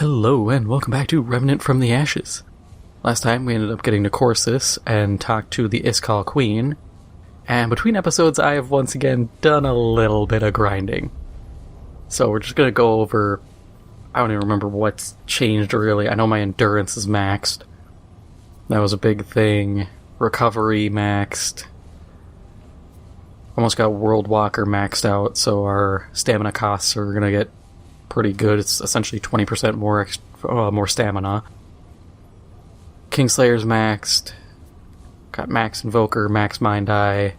Hello, and welcome back to Remnant from the Ashes. Last time we ended up getting to Corsus and talked to the Ixillis Queen, and between episodes I have once again done a little bit of grinding. So we're just going to go over, I don't even remember what's changed really. I know my endurance is maxed. That was a big thing. Recovery maxed. Almost got World Walker maxed out, so our stamina costs are going to get pretty good. It's essentially 20% more stamina. Kingslayer's maxed. Got max Invoker, max Mind Eye. I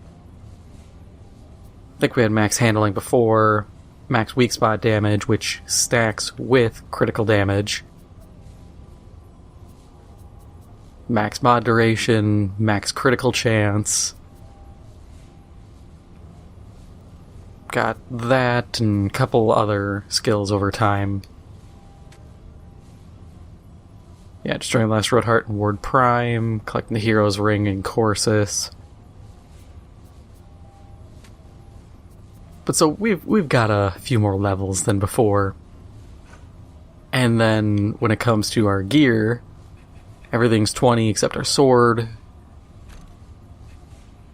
think we had max handling before. Max weak spot damage, which stacks with critical damage. Max mod duration, max critical chance. Got that and a couple other skills over time. Yeah, destroying Last Red Heart and Ward Prime, collecting the Hero's Ring and Corsus. But so we've got a few more levels than before. And then when it comes to our gear, everything's 20 except our sword.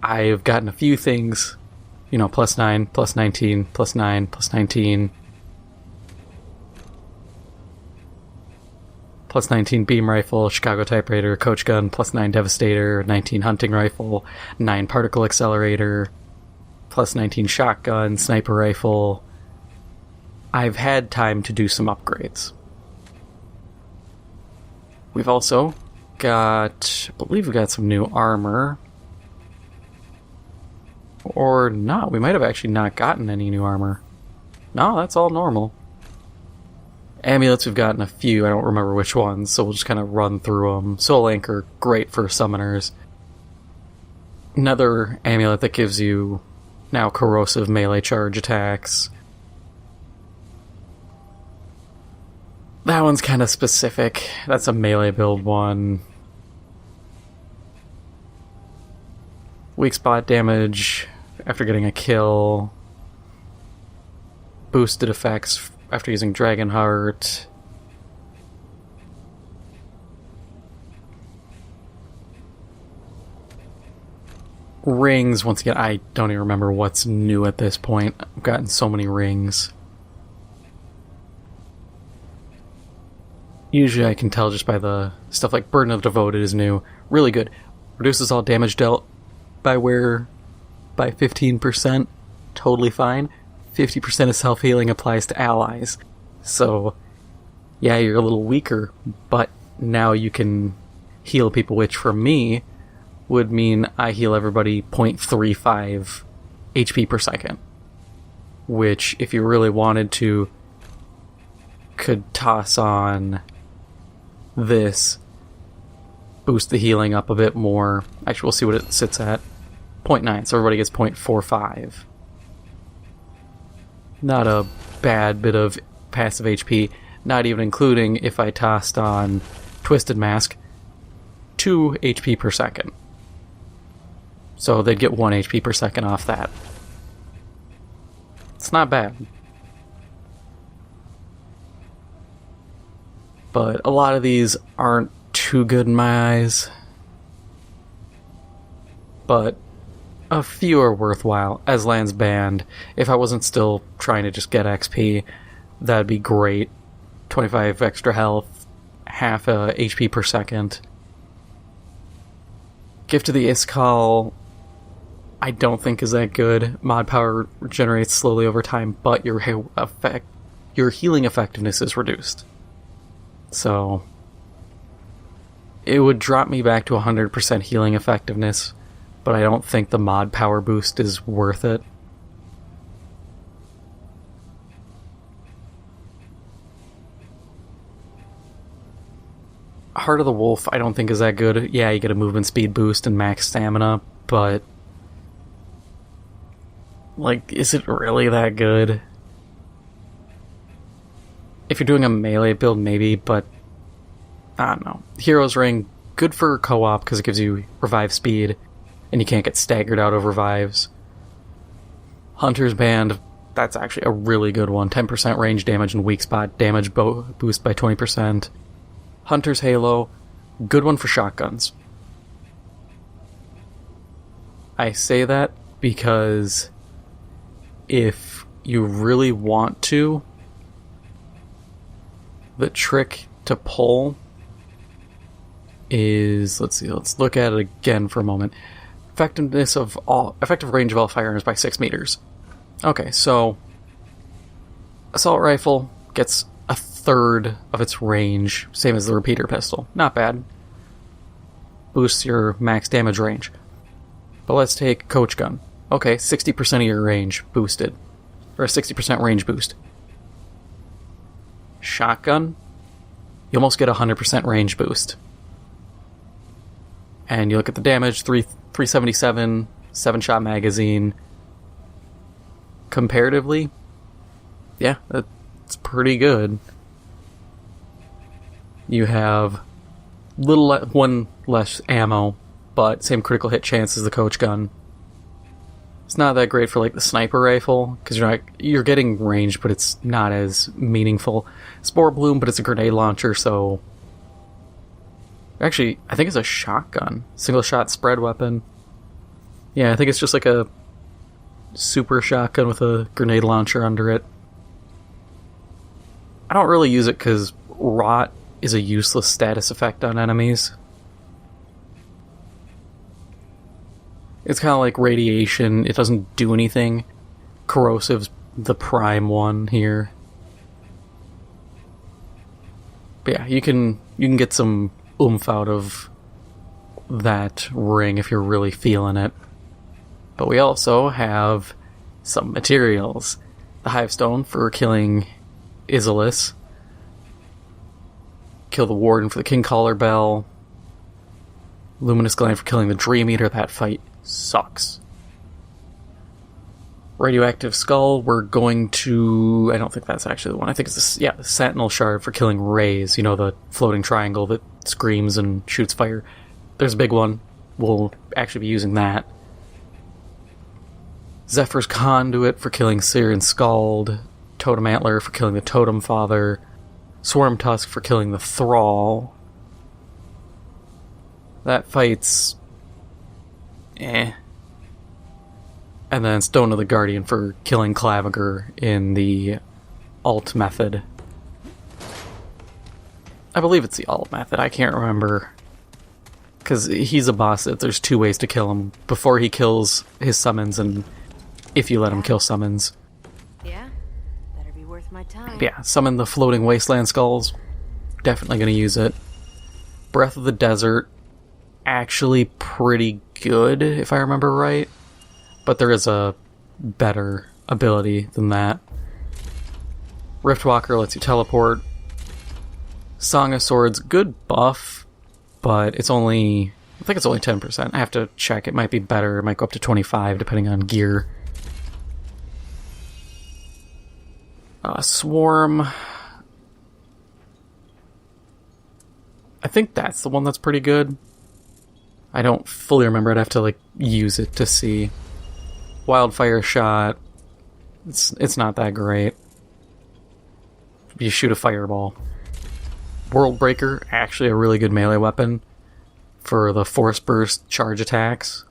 I've gotten a few things. You know, plus 9, plus 19, plus 9, plus 19. Plus 19 beam rifle, Chicago typewriter, coach gun, plus 9 devastator, 19 hunting rifle, 9 particle accelerator, plus 19 shotgun, sniper rifle. I've had time to do some upgrades. We've also got, I believe we've got some new armor. Or not. We might have actually not gotten any new armor. No, that's all normal. Amulets, we've gotten a few. I don't remember which ones, so we'll just kind of run through them. Soul Anchor, great for summoners. Another amulet that gives you now corrosive melee charge attacks. That one's kind of specific. That's a melee build one. Weak spot damage after getting a kill. Boosted effects after using Dragonheart. Rings, once again, I don't even remember what's new at this point. I've gotten so many rings. Usually I can tell just by the stuff like Burden of Devoted is new. Really good. Reduces all damage dealt by 15%, totally fine. 50% of self-healing applies to allies. So, yeah, you're a little weaker, but now you can heal people, which for me would mean I heal everybody 0.35 HP per second. Which, if you really wanted to, could toss on this, boost the healing up a bit more. Actually, we'll see what it sits at. 0.9, so everybody gets 0.45. Not a bad bit of passive HP, not even including if I tossed on Twisted Mask, 2 HP per second. So they'd get 1 HP per second off that. It's not bad. But a lot of these aren't too good in my eyes. But a few are worthwhile. Aslan's Band. If I wasn't still trying to just get XP, that'd be great. 25 extra health, half HP per second. Gift of the Ixillis, I don't think is that good. Mod power regenerates slowly over time, but your healing effectiveness is reduced. So it would drop me back to 100% healing effectiveness, but I don't think the mod power boost is worth it. Heart of the Wolf I don't think is that good. Yeah, you get a movement speed boost and max stamina, but like, is it really that good? If you're doing a melee build, maybe, but I don't know. Hero's Ring, good for co-op because it gives you revive speed, and you can't get staggered out of revives. Hunter's Band, That's actually a really good one. 10% range damage and weak spot damage boost by 20%. Hunter's Halo, good one for shotguns. I say that because if you really want to, the trick to pull is, let's look at it again for a moment. Effective range of all firearms by 6 meters. Okay, so assault rifle gets a third of its range, same as the repeater pistol. Not bad. Boosts your max damage range. But let's take coach gun. Okay, 60% of your range boosted. Or a 60% range boost. Shotgun, you almost get a 100% range boost. And you look at the damage, 377, 7-shot magazine. Comparatively, yeah, that's pretty good. You have one less ammo, but same critical hit chance as the coach gun. It's not that great for like the sniper rifle, because you're getting range, but it's not as meaningful. Spore Bloom, but it's a grenade launcher, so... Actually, I think it's a shotgun. Single shot spread weapon. Yeah, I think it's just like a super shotgun with a grenade launcher under it. I don't really use it because Rot is a useless status effect on enemies. It's kind of like radiation. It doesn't do anything. Corrosive's the prime one here. But yeah, you can get some oomph out of that ring if you're really feeling it. But we also have some materials. The Hive Stone for killing Ixillis. Kill the Warden for the King Caller Bell. Luminous Gland for killing the Dream Eater. That fight sucks. Radioactive Skull, we're going to... I don't think that's actually the one. I think it's the Sentinel Shard for killing Rays. You know, the floating triangle that screams and shoots fire. There's a big one. We'll actually be using that. Zephyr's Conduit for killing Syrian Scald. Totem Antler for killing the Totem Father. Swarm Tusk for killing the Thrall. That fight's... And then Stone of the Guardian for killing Claviger in the alt method. I believe it's the alt method, I can't remember. Because he's a boss that there's 2 ways to kill him. Before he kills his summons and if you let him kill summons. Yeah, better be worth my time. Yeah, summon the floating wasteland skulls. Definitely gonna use it. Breath of the Desert. Actually pretty good, if I remember right. But there is a better ability than that. Riftwalker lets you teleport. Song of Swords, good buff, but it's only... I think it's only 10%. I have to check. It might be better. It might go up to 25, depending on gear. Swarm. I think that's the one that's pretty good. I don't fully remember. I'd have to, use it to see. Wildfire Shot. It's not that great. You shoot a fireball. World Breaker, actually a really good melee weapon for the Force Burst charge attacks.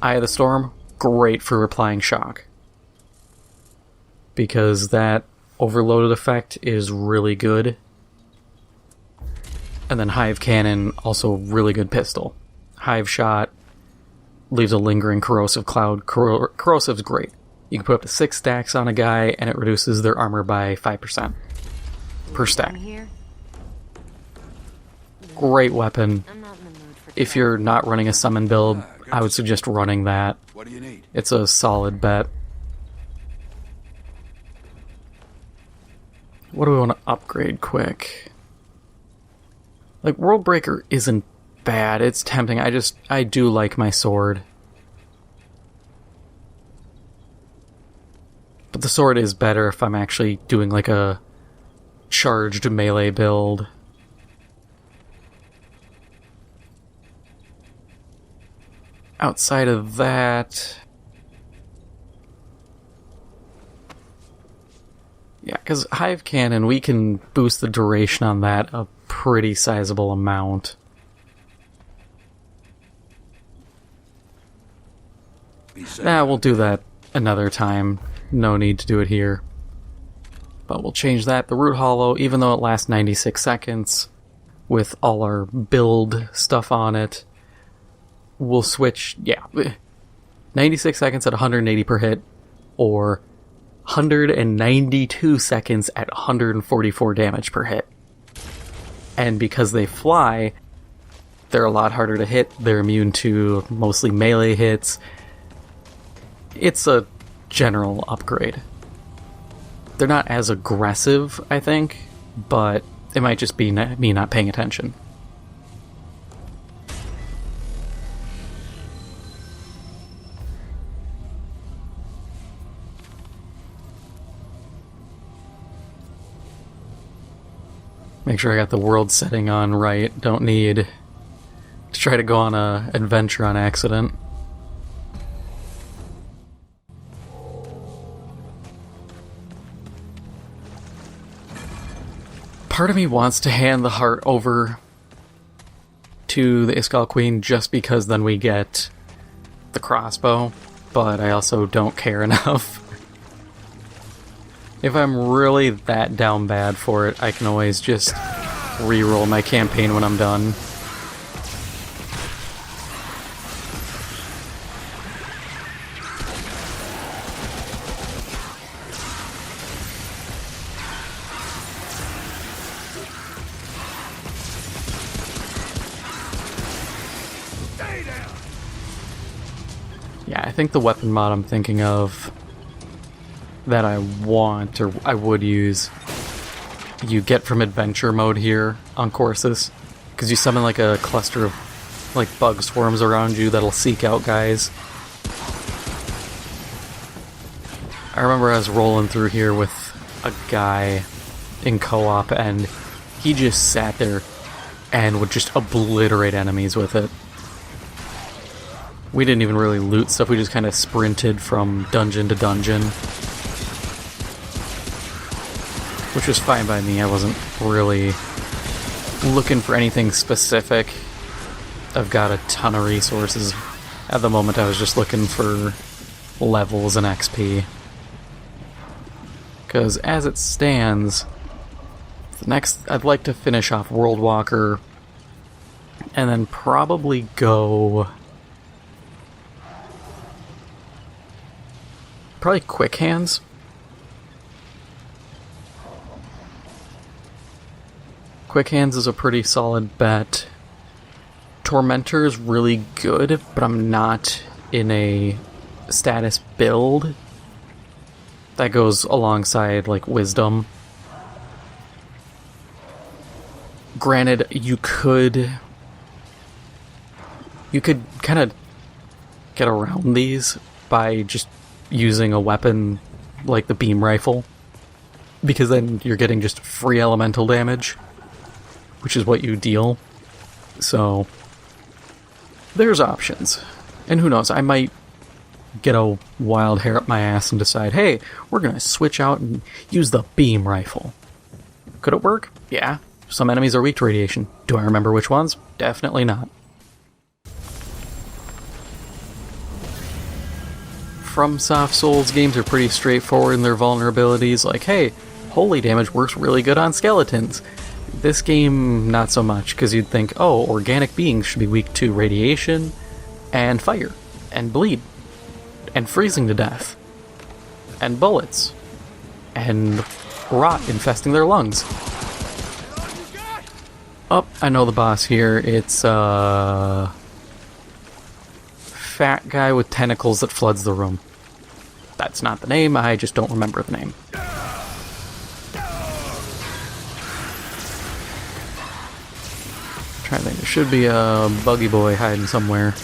Eye of the Storm, great for applying shock. Because that overloaded effect is really good. And then Hive Cannon, also really good pistol. Hive Shot leaves a lingering corrosive cloud. Corrosive's great. You can put up to 6 stacks on a guy, and it reduces their armor by 5% per stack. Great weapon. If you're not running a summon build, I would suggest running that. What do you need? It's a solid bet. What do we want to upgrade quick? World Breaker isn't bad. It's tempting. I do like my sword. But the sword is better if I'm actually doing a charged melee build. Outside of that, Yeah, because Hive Cannon, we can boost the duration on that a pretty sizable amount. Nah, we'll do that another time. No need to do it here. But we'll change that. The Root Hollow, even though it lasts 96 seconds, with all our build stuff on it, we'll switch, 96 seconds at 180 per hit, or 192 seconds at 144 damage per hit. And because they fly, they're a lot harder to hit. They're immune to mostly melee hits. It's a general upgrade. They're not as aggressive, I think, but it might just be me not paying attention. Make sure I got the world setting on right. Don't need to try to go on an adventure on accident. Part of me wants to hand the heart over to the Iskall Queen just because then we get the crossbow, but I also don't care enough. If I'm really that down bad for it, I can always just re-roll my campaign when I'm done. Yeah, I think the weapon mod I'm thinking of that I want, or I would use, you get from adventure mode here on Corsus, because you summon like a cluster of like bug swarms around you that'll seek out guys. I remember I was rolling through here with a guy in co-op and he just sat there and would just obliterate enemies with it. We didn't even really loot stuff, we just kind of sprinted from dungeon to dungeon. Which was fine by me, I wasn't really looking for anything specific. I've got a ton of resources. At the moment I was just looking for levels and XP. Because as it stands, the next I'd like to finish off World Walker and then probably go... probably Quick Hands. Quick Hands is a pretty solid bet. Tormentor is really good, but I'm not in a status build that goes alongside, like, Wisdom. Granted, you could kind of get around these by just using a weapon like the beam rifle, because then you're getting just free elemental damage, which is what you deal. So there's options. And who knows, I might get a wild hair up my ass and decide, hey, we're gonna switch out and use the beam rifle. Could it work? Yeah. Some enemies are weak to radiation. Do I remember which ones? Definitely not. FromSoft Souls games are pretty straightforward in their vulnerabilities, like, hey, holy damage works really good on skeletons. This game, not so much, because you'd think, oh, organic beings should be weak to radiation, and fire, and bleed, and freezing to death, and bullets, and rot infesting their lungs. Oh, I know the boss here. It's a fat guy with tentacles that floods the room. That's not the name, I just don't remember the name. Trying to think, there should be a buggy boy hiding somewhere.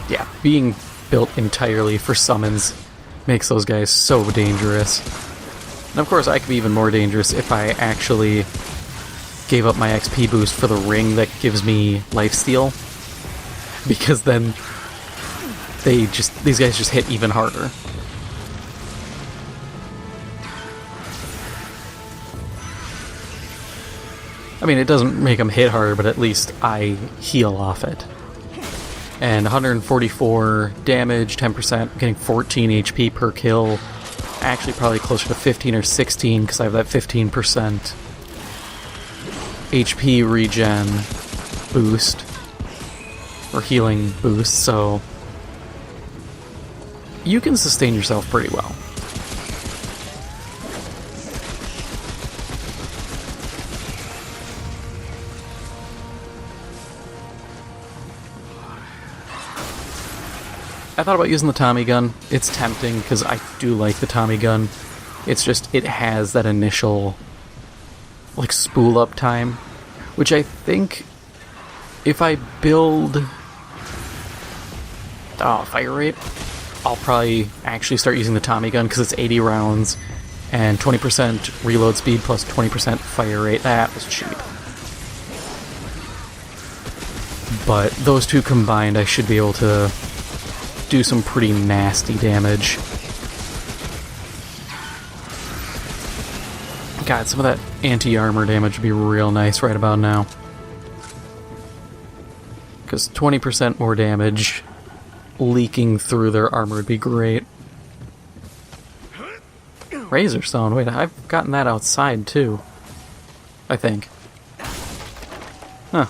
Yeah, being built entirely for summons makes those guys so dangerous. And of course, I could be even more dangerous if I actually gave up my XP boost for the ring that gives me lifesteal. Because then these guys just hit even harder. I mean, it doesn't make them hit harder, but at least I heal off it. And 144 damage, 10%, getting 14 HP per kill. Actually, probably closer to 15 or 16, because I have that 15% HP regen boost, or healing boost, so you can sustain yourself pretty well. I thought about using the Tommy gun. It's tempting because I do like the Tommy gun. It's just, it has that initial, like, spool up time, which I think if I build fire rate, I'll probably actually start using the Tommy gun because it's 80 rounds and 20% reload speed plus 20% fire rate. That was cheap. But those two combined, I should be able to do some pretty nasty damage. God, some of that anti-armor damage would be real nice right about now. Because 20% more damage leaking through their armor would be great. Razor Stone, wait, I've gotten that outside too. I think. Huh.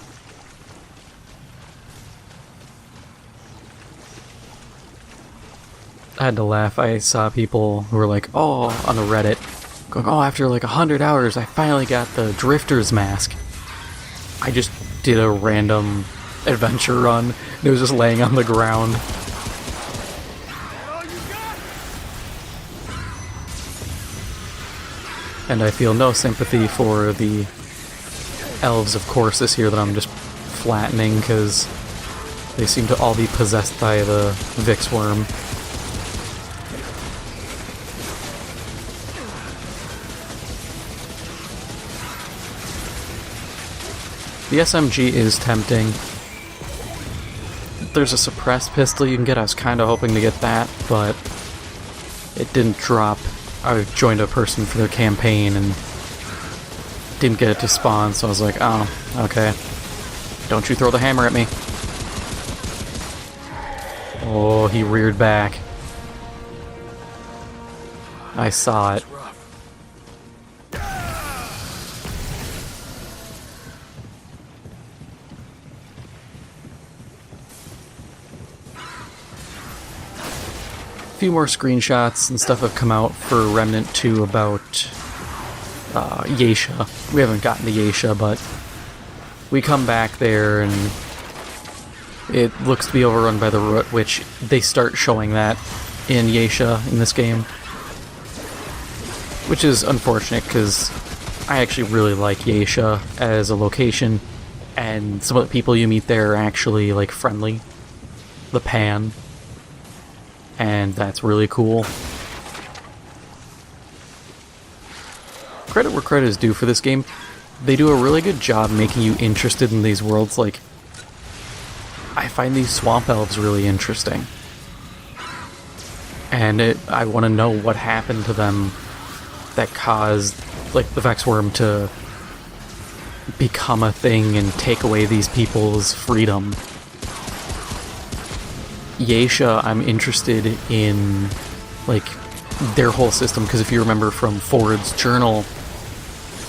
I had to laugh. I saw people who were like, oh, on the Reddit, going, oh, after like 100 hours, I finally got the Drifter's Mask. I just did a random adventure run. It was just laying on the ground. And I feel no sympathy for the elves of Corsus here that I'm just flattening, because they seem to all be possessed by the Vix Worm. The SMG is tempting. There's a suppressed pistol you can get. I was kind of hoping to get that, but it didn't drop. I joined a person for their campaign and didn't get it to spawn, so I was like, oh, okay. Don't you throw the hammer at me. Oh, he reared back. I saw it. Few more screenshots and stuff have come out for Remnant 2 about Yaesha. We haven't gotten to Yaesha, but we come back there and it looks to be overrun by the Root, which they start showing that in Yaesha in this game. Which is unfortunate because I actually really like Yaesha as a location, and some of the people you meet there are actually like friendly. The Pan. And that's really cool. Credit where credit is due for this game. They do a really good job making you interested in these worlds. Like, I find these swamp elves really interesting. And I want to know what happened to them that caused, like, the Vex Worm to become a thing and take away these people's freedom. Yaesha, I'm interested in, like, their whole system, because if you remember from Ford's journal,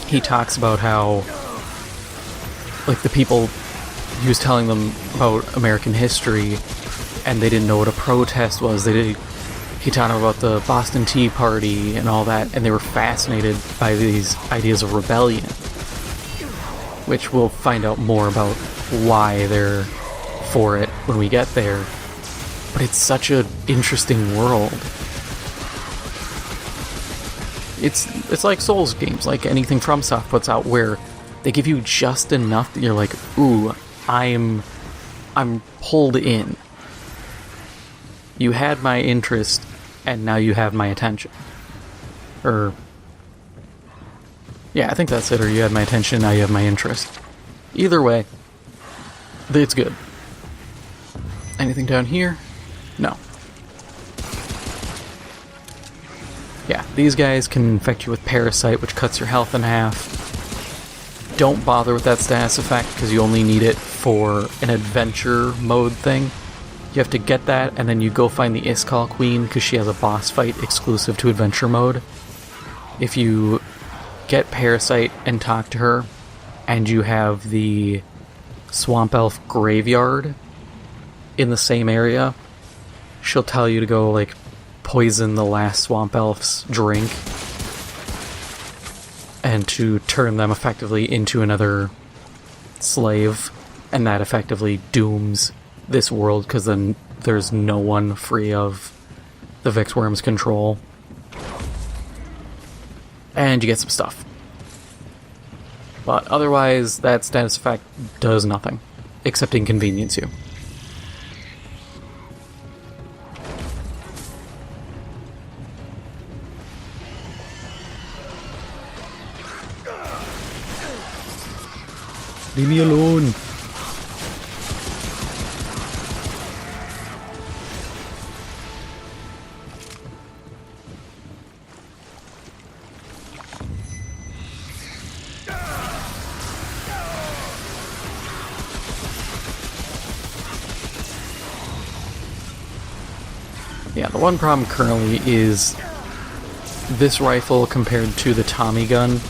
he talks about how, like, the people, he was telling them about American history, and they didn't know what a protest was. He taught them about the Boston Tea Party and all that, and they were fascinated by these ideas of rebellion, which we'll find out more about why they're for it when we get there. But it's such an interesting world. It's like Souls games, like anything FromSoft puts out, where they give you just enough that you're like, ooh, I'm pulled in. You had my interest, and now you have my attention. Or, yeah, I think that's it, or you had my attention, now you have my interest. Either way, it's good. Anything down here? No. Yeah, these guys can infect you with Parasite, which cuts your health in half. Don't bother with that status effect, because you only need it for an adventure mode thing. You have to get that, and then you go find the Iskall Queen, because she has a boss fight exclusive to adventure mode. If you get Parasite and talk to her, and you have the Swamp Elf Graveyard in the same area, she'll tell you to go, like, poison the last Swamp Elf's drink, and to turn them effectively into another slave, and that effectively dooms this world, because then there's no one free of the Vixworm's control. And you get some stuff. But otherwise, that status effect does nothing, except inconvenience you. Leave me alone! Yeah, the one problem currently is this rifle compared to the Tommy gun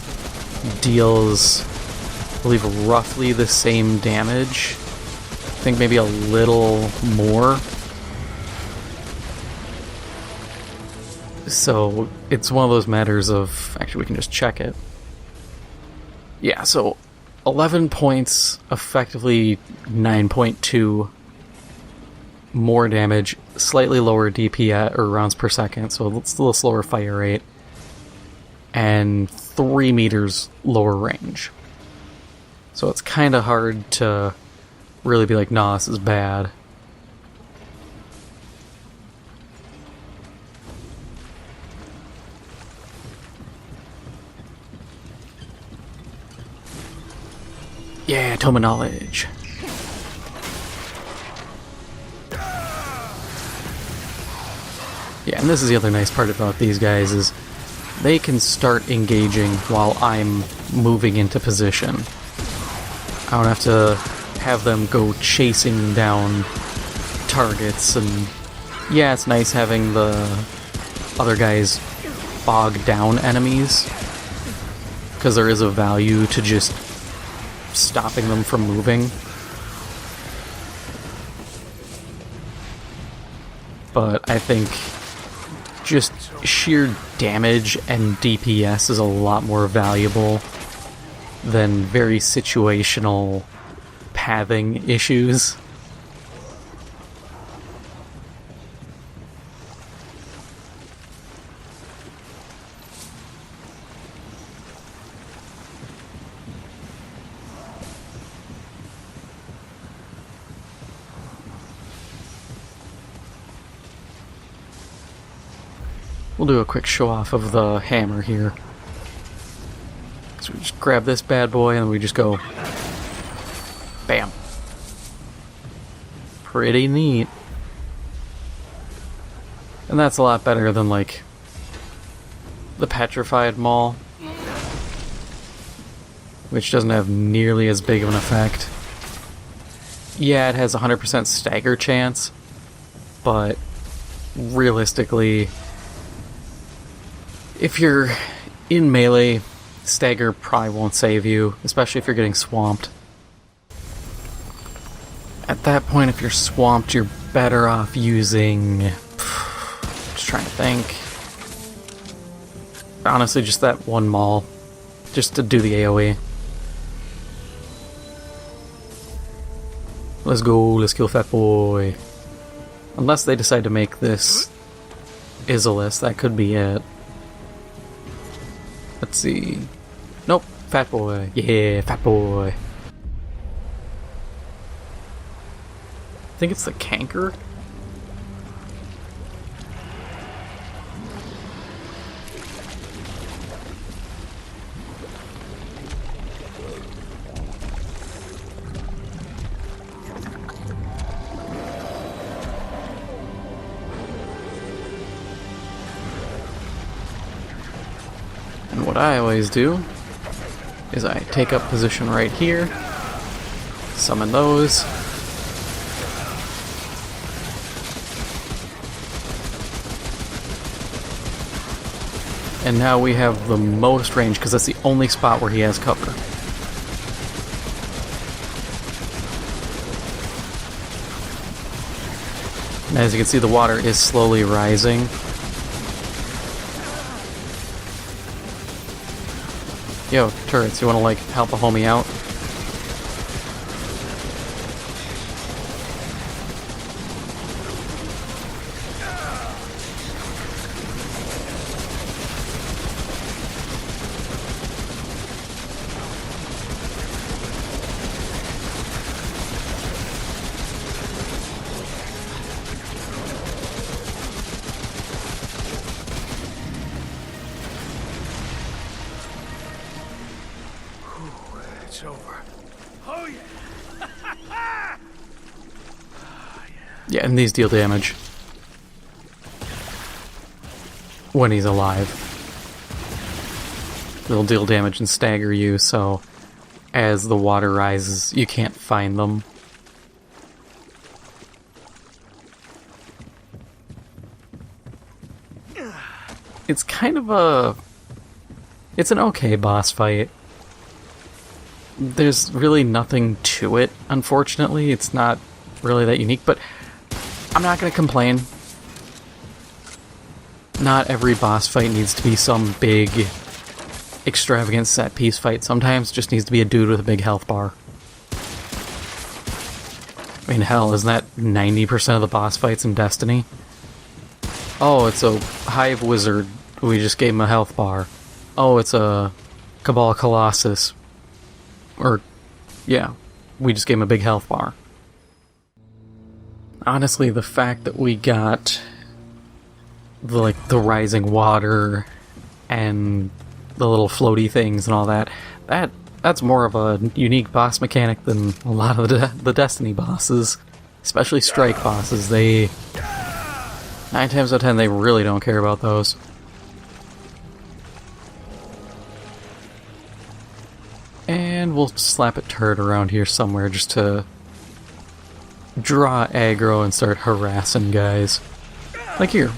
deals, I believe, roughly the same damage. I think maybe a little more. So it's one of those matters of, actually we can just check it. Yeah, so 11 points, effectively 9.2 more damage, slightly lower DPS or rounds per second, so it's a little slower fire rate, and 3 meters lower range. So it's kind of hard to really be like, nah, this is bad. Yeah, Tome of Knowledge. Yeah, and this is the other nice part about these guys, is they can start engaging while I'm moving into position. I don't have to have them go chasing down targets, and yeah, it's nice having the other guys bog down enemies, because there is a value to just stopping them from moving. But I think just sheer damage and DPS is a lot more valuable than very situational pathing issues. We'll do a quick show off of the hammer here. So we just grab this bad boy and we just go bam. Pretty neat. And that's a lot better than, like, the Petrified Maul, which doesn't have nearly as big of an effect. Yeah, it has a 100% stagger chance, but realistically, if you're in melee, stagger probably won't save you, especially if you're getting swamped. At that point, if you're swamped, you're better off using... just trying to think. Honestly, just that one maul, just to do the AoE. Let's go, let's kill Fat Boy. Unless they decide to make this Ixillis, that could be it. Let's see. Nope, Fat Boy. Yeah, Fat Boy. I think it's the Canker. And what I always do is I take up position right here, summon those, and now we have the most range because that's the only spot where he has cover. And as you can see, the water is slowly rising. Yo, turrets, you wanna like help a homie out? It's over. Oh yeah. Yeah, and these deal damage when he's alive. They'll deal damage and stagger you, so as the water rises, you can't find them. It's kind of a... It's an okay boss fight. There's really nothing to it, unfortunately. It's not really that unique, but I'm not going to complain. Not every boss fight needs to be some big, extravagant set-piece fight. Sometimes it just needs to be a dude with a big health bar. I mean, hell, isn't that 90% of the boss fights in Destiny? Oh, it's a Hive Wizard. We just gave him a health bar. Oh, it's a Cabal Colossus. Or, yeah, we just gave him a big health bar. Honestly, the fact that we got the rising water and the little floaty things and all that's more of a unique boss mechanic than a lot of the Destiny bosses, especially strike bosses. 9 times out of 10 they really don't care about those. And we'll slap a turret around here somewhere just to draw aggro and start harassing guys. Like here.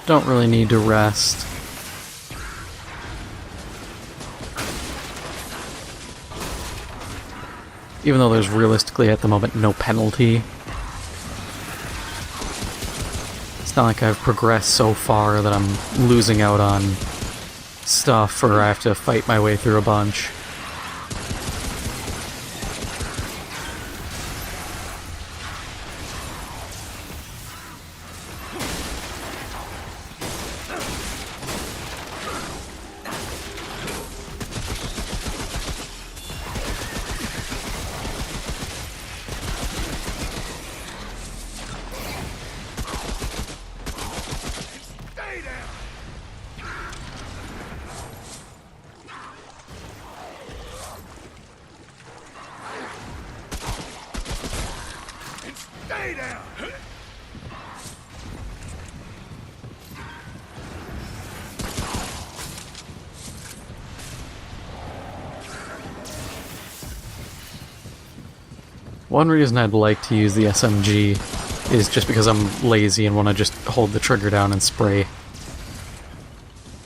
Don't really need to rest. Even though there's realistically at the moment no penalty. It's not like I've progressed so far that I'm losing out on stuff or I have to fight my way through a bunch. Stay down. One reason I'd like to use the SMG is just because I'm lazy and want to just hold the trigger down and spray.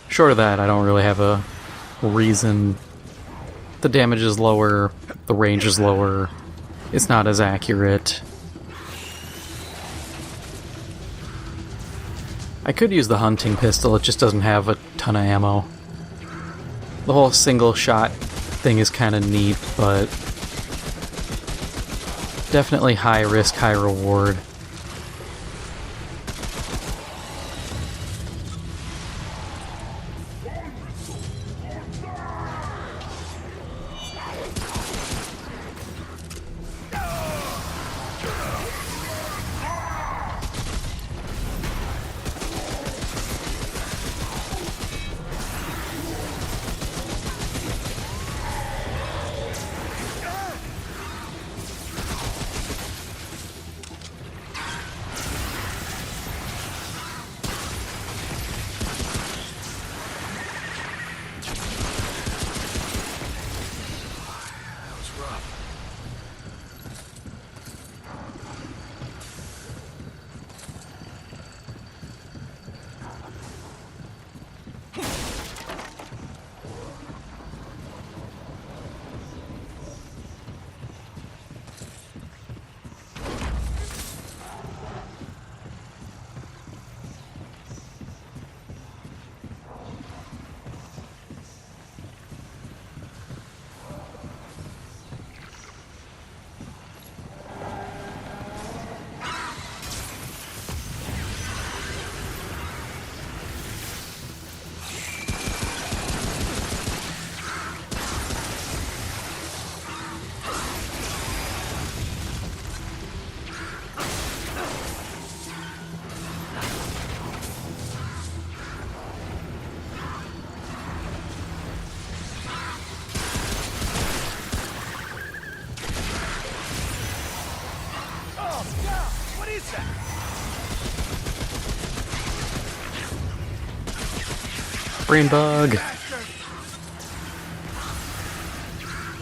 Short of that, I don't really have a reason. The damage is lower, the range is lower, it's not as accurate. I could use the hunting pistol, it just doesn't have a ton of ammo. The whole single shot thing is kind of neat, but definitely high risk, high reward. Brain bug. I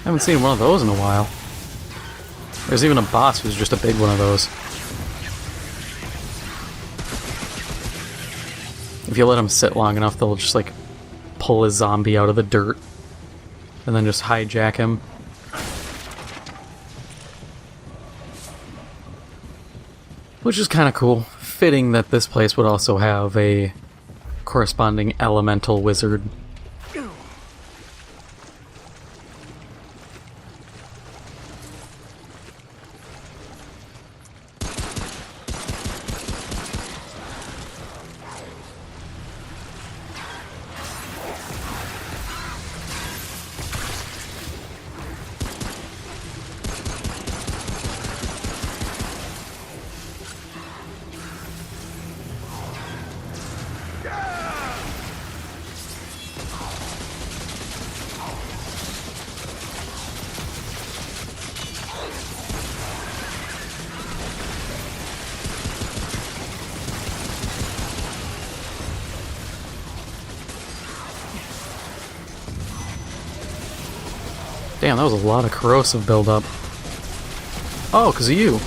haven't seen one of those in a while. There's even a boss who's just a big one of those. If you let them sit long enough, they'll just like pull a zombie out of the dirt and then just hijack him. Which is kind of cool. Fitting that this place would also have a corresponding elemental wizard. Damn, that was a lot of corrosive buildup. Oh, because of you.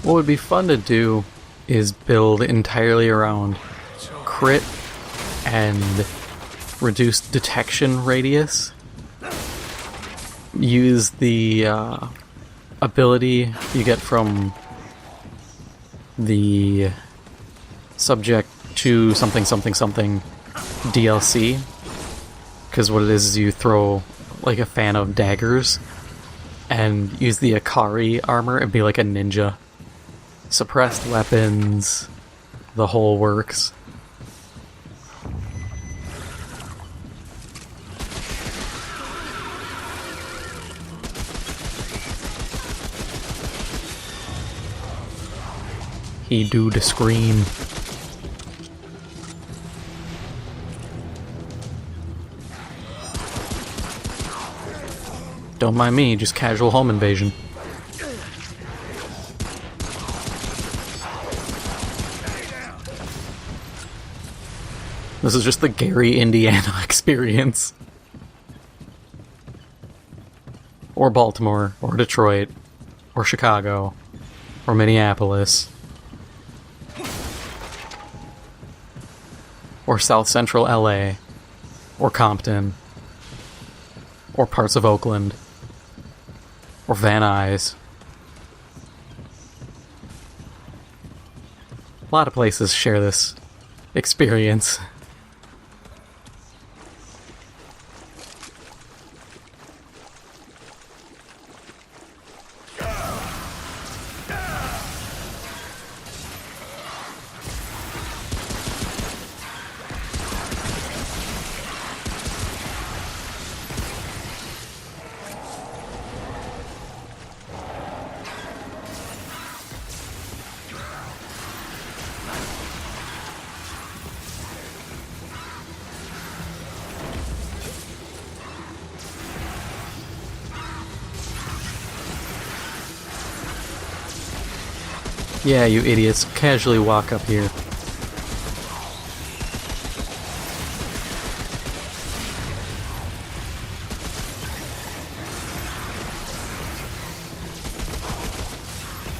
What would be fun to do is build entirely around crit and reduced detection radius. Use the ability you get from the subject to something something something DLC. Because what it is you throw like a fan of daggers and use the Akari armor and be like a ninja. Suppressed weapons, the whole works. He do to scream. Don't mind me, just casual home invasion. This is just the Gary, Indiana experience. Or Baltimore, or Detroit, or Chicago, or Minneapolis, or South Central LA, or Compton, or parts of Oakland, or Van Nuys. A lot of places share this experience. Yeah, you idiots, casually walk up here.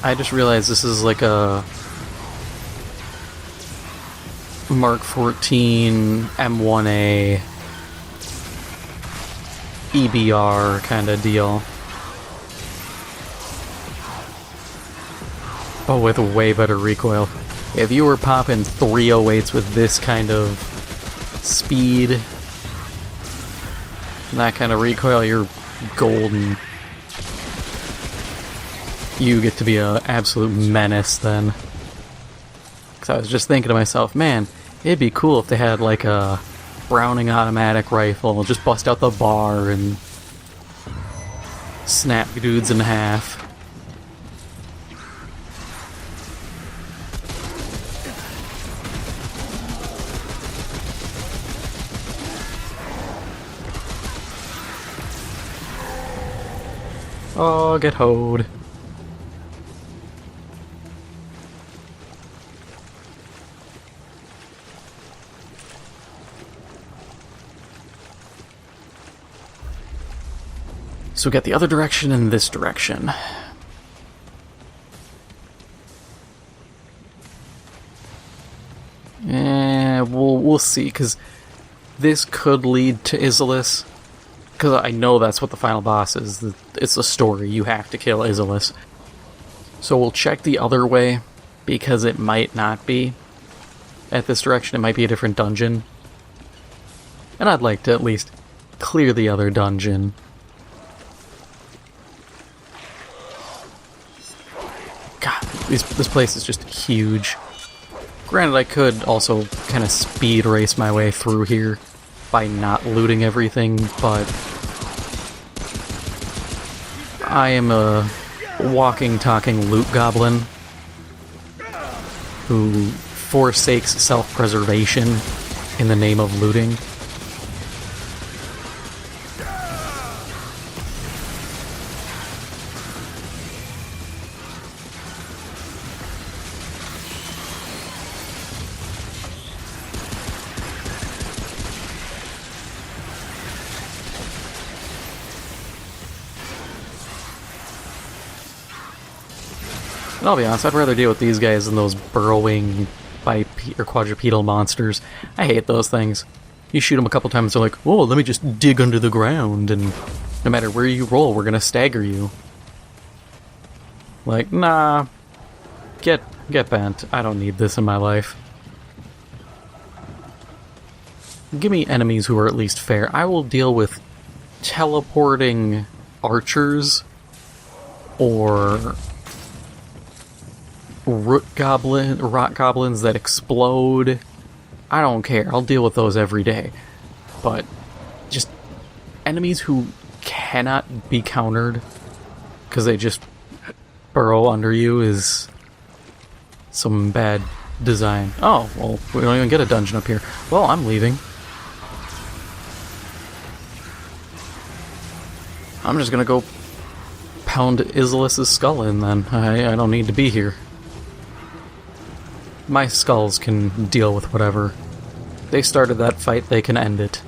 I just realized this is like a Mark 14 M1A EBR kind of deal. But with way better recoil. If you were popping 308s with this kind of speed and that kind of recoil, you're golden. You get to be an absolute menace then. Because I was just thinking to myself, man, it'd be cool if they had like a Browning automatic rifle, just bust out the bar and snap dudes in half. Oh, get hoed. So we got the other direction and this direction. We'll see, because this could lead to Ixillis. Because I know that's what the final boss is. It's a story. You have to kill Ixillis. So we'll check the other way, because it might not be at this direction. It might be a different dungeon. And I'd like to at least clear the other dungeon. God, this place is just huge. Granted, I could also kind of speed race my way through here by not looting everything, but I am a walking, talking loot goblin who forsakes self-preservation in the name of looting. And I'll be honest, I'd rather deal with these guys than those burrowing or quadrupedal monsters. I hate those things. You shoot them a couple times, they're like, "Oh, let me just dig under the ground, and no matter where you roll, we're gonna stagger you." Like, nah. Get bent. I don't need this in my life. Give me enemies who are at least fair. I will deal with teleporting archers or rot goblins that explode. I don't care. I'll deal with those every day. But just enemies who cannot be countered because they just burrow under you is some bad design. Oh, well, we don't even get a dungeon up here. Well, I'm leaving. I'm just gonna go pound Ixillis' skull in then. I don't need to be here. My skulls can deal with whatever. They started that fight, they can end it.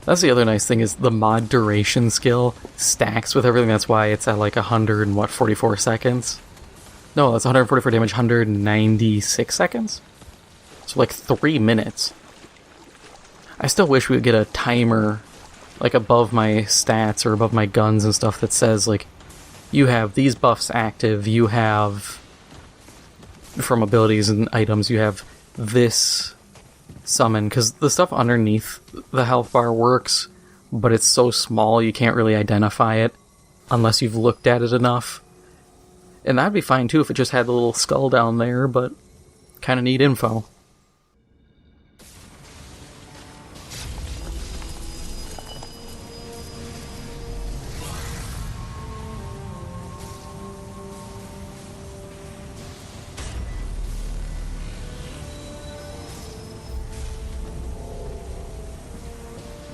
That's the other nice thing, is the mod duration skill stacks with everything. That's why it's at like 44 seconds? No, that's 144 damage, 196 seconds? So like 3 minutes. I still wish we would get a timer like above my stats or above my guns and stuff that says like, you have these buffs active, you have, from abilities and items, you have this summon, because the stuff underneath the health bar works, but it's so small you can't really identify it unless you've looked at it enough. And that'd be fine too if it just had the little skull down there, but kind of need info.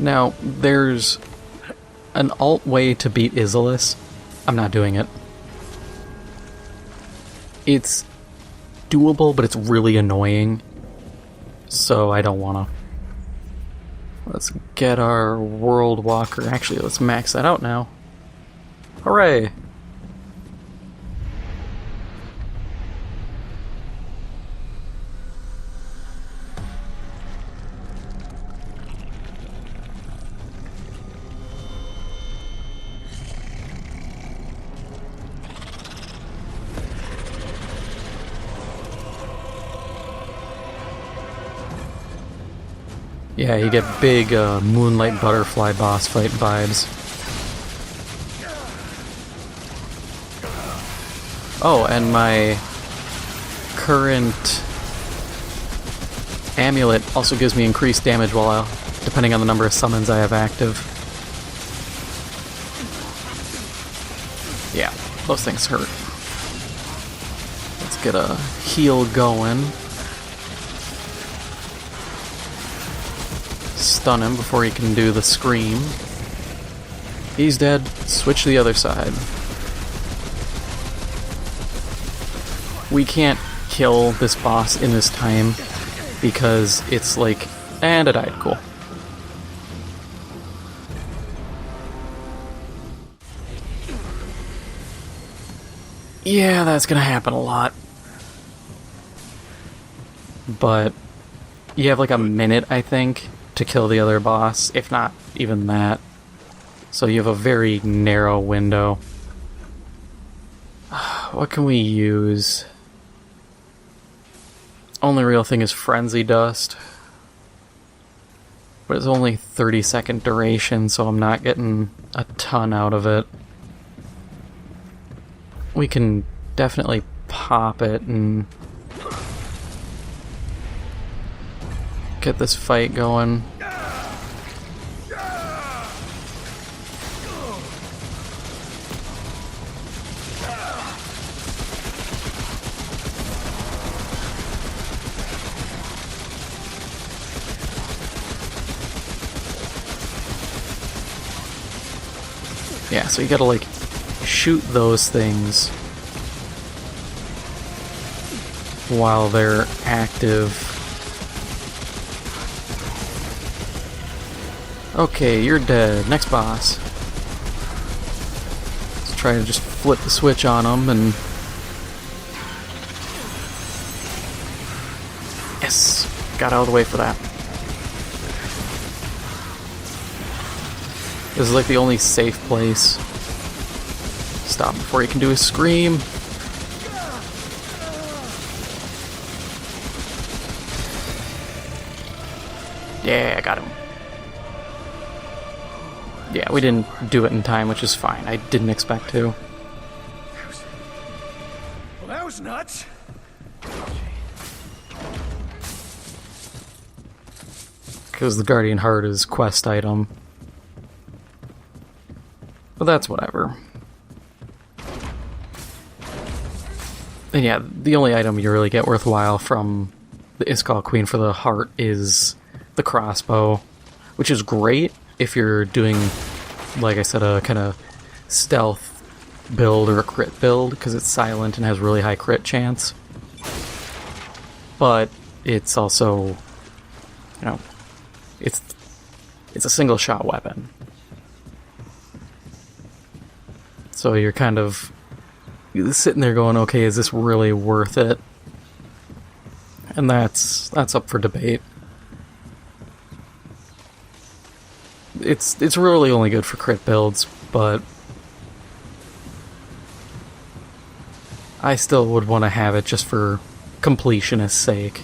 Now, there's an alt way to beat Ixillis. I'm not doing it. It's doable, but it's really annoying. So I don't wanna. Let's get our World Walker. Actually, let's max that out now. Hooray! Yeah, you get big Moonlight Butterfly boss fight vibes. Oh, and my current amulet also gives me increased damage depending on the number of summons I have active. Yeah, those things hurt. Let's get a heal going. Stun him before he can do the scream. He's dead. Switch to the other side. We can't kill this boss in this time because it's like... And I died. Cool. Yeah, that's gonna happen a lot. But you have like a minute, I think, to kill the other boss, if not even that. So you have a very narrow window. What can we use? Only real thing is Frenzy Dust. But it's only 30-second duration, so I'm not getting a ton out of it. We can definitely pop it and get this fight going. Yeah, so you gotta like shoot those things while they're active. Okay, you're dead. Next boss. Let's try to just flip the switch on them and... Yes! Got out of the way for that. This is like the only safe place. Stop before he can do his scream. Yeah, I got him. Yeah, we didn't do it in time, which is fine. I didn't expect to. Well, that was nuts. Because the Guardian Heart is quest item. But that's whatever. And yeah, the only item you really get worthwhile from the Iskall Queen for the heart is the crossbow, which is great if you're doing, like I said, a kind of stealth build or a crit build, because it's silent and has really high crit chance. But it's also, you know, it's a single shot weapon. So you're kind of sitting there going, okay, is this really worth it? And that's up for debate. It's really only good for crit builds, but I still would want to have it just for completionist's sake.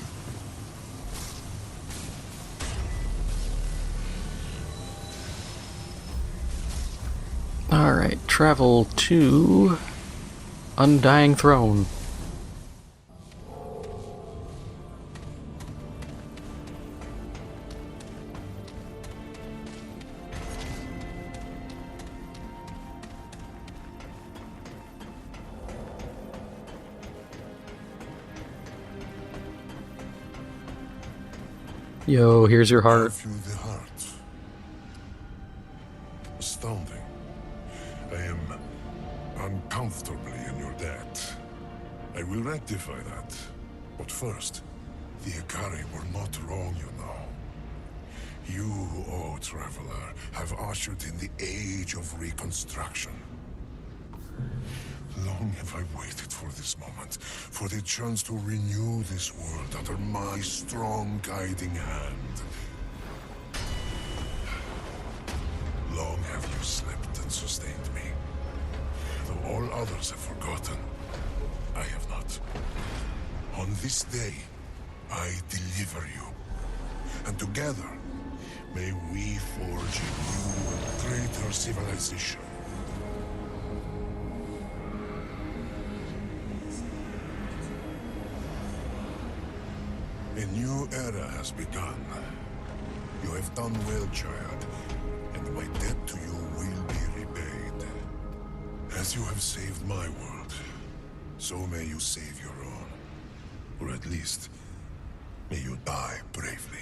Alright, travel to Undying Throne. Yo, here's your heart. Have you the heart? Astounding. I am uncomfortably in your debt. I will rectify that. But first, the Ikari were not wrong, you know. You, oh traveler, have ushered in the age of reconstruction. Long have I waited for this moment, for the chance to renew this world under my strong guiding hand. Long have you slept and sustained me. Though all others have forgotten, I have not. On this day, I deliver you. And together, may we forge a new, greater civilization. A new era has begun. You have done well, child, and my debt to you will be repaid. As you have saved my world, so may you save your own. Or at least, may you die bravely.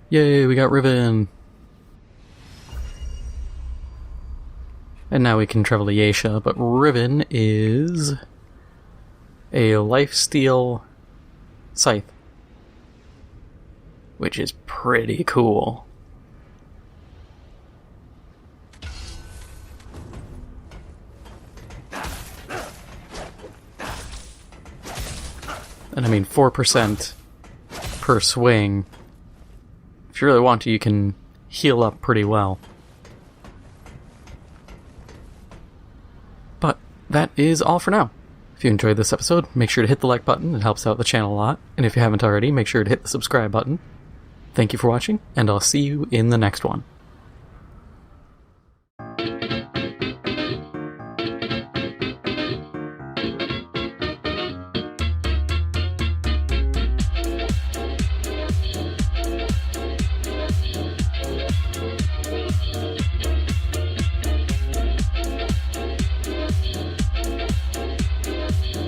Yay, we got Riven! And now we can travel to Yaesha, but Riven is a lifesteal scythe, which is pretty cool. And I mean, 4% per swing. If you really want to, you can heal up pretty well. But that is all for now. If you enjoyed this episode, make sure to hit the like button. It helps out the channel a lot. And if you haven't already, make sure to hit the subscribe button. Thank you for watching, and I'll see you in the next one.